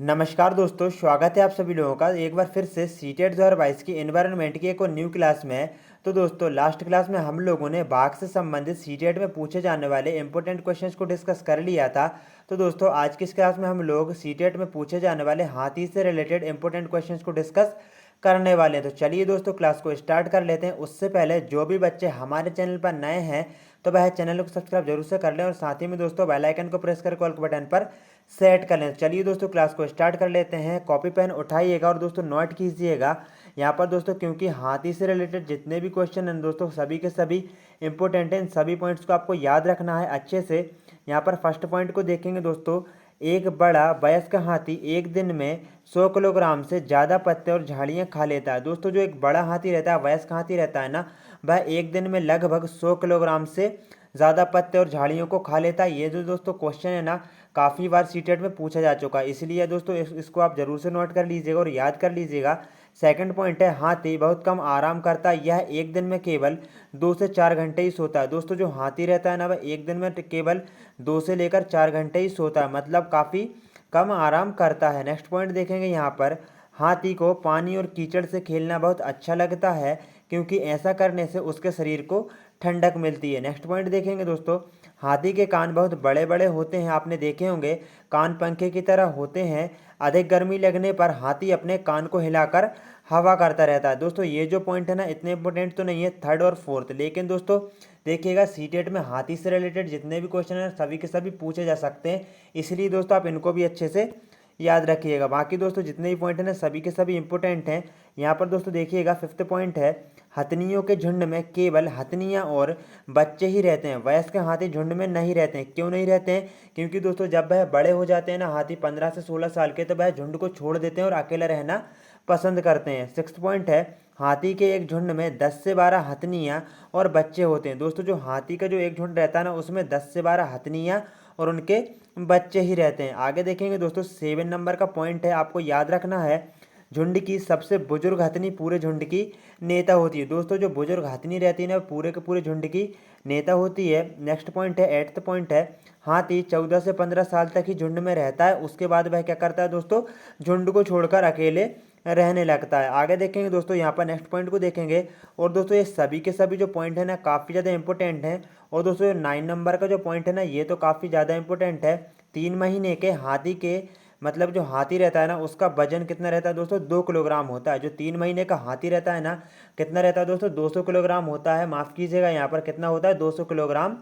नमस्कार दोस्तों, स्वागत है आप सभी लोगों का एक बार फिर से सीटेट 2022 की एनवायरनमेंट की एक और न्यू क्लास में। तो दोस्तों लास्ट क्लास में हम लोगों ने बाघ से संबंधित सीटेट में पूछे जाने वाले इंपॉर्टेंट क्वेश्चंस को डिस्कस कर लिया था। तो दोस्तों आज की इस क्लास में हम लोग सीटेट में पूछे जाने वाले हाथी से रिलेटेड इंपॉर्टेंट क्वेश्चंस को डिस्कस करने वाले हैं। तो चलिए दोस्तों क्लास को स्टार्ट कर लेते हैं। उससे पहले जो भी बच्चे हमारे चैनल पर नए हैं तो वह चैनल को सब्सक्राइब जरूर से कर लें और साथ ही में दोस्तों बेल आइकन को प्रेस कर कॉल के बटन पर सेट कर लें। चलिए दोस्तों क्लास को स्टार्ट कर लेते हैं। कॉपी पेन उठाइएगा और दोस्तों नोट कीजिएगा यहाँ पर दोस्तों, क्योंकि हाथी से रिलेटेड जितने भी क्वेश्चन हैं दोस्तों सभी के सभी इंपॉर्टेंट हैं। इन सभी पॉइंट्स को आपको याद रखना है अच्छे से। यहाँ पर फर्स्ट पॉइंट को देखेंगे दोस्तों, एक बड़ा वयस्क हाथी एक दिन में 100 किलोग्राम से ज़्यादा पत्ते और झाड़ियाँ खा लेता है। दोस्तों जो एक बड़ा हाथी रहता है, वयस्क हाथी रहता है ना, वह एक दिन में लगभग 100 किलोग्राम से ज़्यादा पत्ते और झाड़ियों को खा लेता है। ये जो दोस्तों क्वेश्चन है ना, काफ़ी बार सीटेट में पूछा जा चुका है, इसलिए दोस्तों इसको आप जरूर से नोट कर लीजिएगा और याद कर लीजिएगा। सेकंड पॉइंट है, हाथी बहुत कम आराम करता है। यह एक दिन में केवल 2 से 4 घंटे ही सोता है। दोस्तों जो हाथी रहता है ना, वह एक दिन में केवल 2 से लेकर 4 घंटे ही सोता है, मतलब काफ़ी कम आराम करता है। नेक्स्ट पॉइंट देखेंगे यहाँ पर, हाथी को पानी और कीचड़ से खेलना बहुत अच्छा लगता है, क्योंकि ऐसा करने से उसके शरीर को ठंडक मिलती है। नेक्स्ट पॉइंट देखेंगे दोस्तों, हाथी के कान बहुत बड़े बड़े होते हैं, आपने देखे होंगे, कान पंखे की तरह होते हैं। अधिक गर्मी लगने पर हाथी अपने कान को हिलाकर हवा करता रहता है। दोस्तों ये जो पॉइंट है ना, इतने इंपॉर्टेंट तो नहीं है थर्ड और फोर्थ, लेकिन दोस्तों देखिएगा सीटेट में हाथी से रिलेटेड जितने भी क्वेश्चन हैं सभी के सभी पूछे जा सकते हैं, इसलिए दोस्तों आप इनको भी अच्छे से याद रखिएगा। बाकी दोस्तों जितने भी पॉइंट हैं ना सभी के सभी इंपॉर्टेंट हैं। यहाँ पर दोस्तों देखिएगा फिफ्थ पॉइंट है, हथनियों के झुंड में केवल हथनियाँ और बच्चे ही रहते हैं, वयस्क हाथी झुंड में नहीं रहते हैं। क्यों नहीं रहते हैं? क्योंकि दोस्तों जब वह बड़े हो जाते हैं ना, हाथी 15 से 16 साल के, तो वह झुंड को छोड़ देते हैं और अकेला रहना पसंद करते हैं। सिक्स्थ पॉइंट है, हाथी के एक झुंड में 10 से 12 हथनियाँ और बच्चे होते हैं। दोस्तों जो हाथी का जो एक झुंड रहता है ना, उसमें 10 से 12 हथनियाँ और उनके बच्चे ही रहते हैं। आगे देखेंगे दोस्तों 7 नंबर का पॉइंट है, आपको याद रखना है, झुंड की सबसे बुजुर्ग हथनी पूरे झुंड की नेता होती है। दोस्तों जो बुजुर्ग हथनी रहती है ना, पूरे के पूरे झुंड की नेता होती है। नेक्स्ट पॉइंट है, एट्थ पॉइंट है, हाथी 14 से 15 साल तक ही झुंड में रहता है, उसके बाद वह क्या करता है दोस्तों, झुंड को छोड़कर अकेले रहने लगता है। आगे देखेंगे दोस्तों, यहाँ पर नेक्स्ट पॉइंट को देखेंगे और दोस्तों ये सभी के सभी जो पॉइंट है ना काफ़ी ज़्यादा इंपॉर्टेंट हैं। और दोस्तों 9 नंबर का जो पॉइंट है ना, ये तो काफ़ी ज़्यादा इंपॉर्टेंट है। 3 महीने के हाथी के, मतलब जो हाथी रहता है ना, उसका वजन कितना रहता है दोस्तों, 2 किलोग्राम होता है। जो 3 महीने का हाथी रहता है ना, कितना रहता है दोस्तों, 200 किलोग्राम होता है। माफ़ कीजिएगा, यहाँ पर कितना होता है, 200 किलोग्राम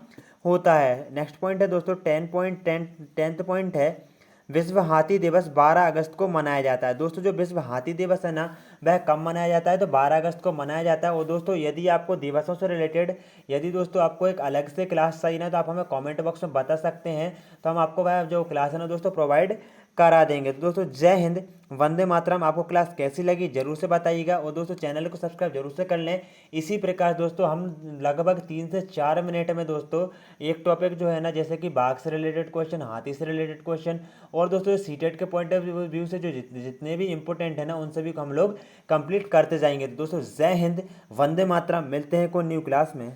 होता है। नेक्स्ट पॉइंट है दोस्तों 10th पॉइंट है, विश्व हाथी दिवस 12 अगस्त को मनाया जाता है। दोस्तों जो विश्व हाथी दिवस है ना, वह कब मनाया जाता है, तो 12 अगस्त को मनाया जाता है। और दोस्तों यदि आपको दिवसों से रिलेटेड, यदि दोस्तों आपको एक अलग से क्लास चाहिए ना, तो आप हमें कमेंट बॉक्स में बता सकते हैं, तो हम आपको वह जो क्लास है ना दोस्तों प्रोवाइड करा देंगे। तो दोस्तों जय हिंद, वंदे मातरम। आपको क्लास कैसी लगी जरूर से बताइएगा और दोस्तों चैनल को सब्सक्राइब जरूर से कर लें। इसी प्रकार दोस्तों हम लगभग 3 से 4 मिनट में दोस्तों एक टॉपिक जो है ना, जैसे कि बाघ से रिलेटेड क्वेश्चन, हाथी से रिलेटेड क्वेश्चन और दोस्तों सीटेट के पॉइंट ऑफ व्यू से जो जितने भी इंपॉर्टेंट है ना, उन सभी को हम लोग कंप्लीट करते जाएंगे। तो दोस्तों जय हिंद, वंदे मातरम। मिलते हैं कोई न्यू क्लास में।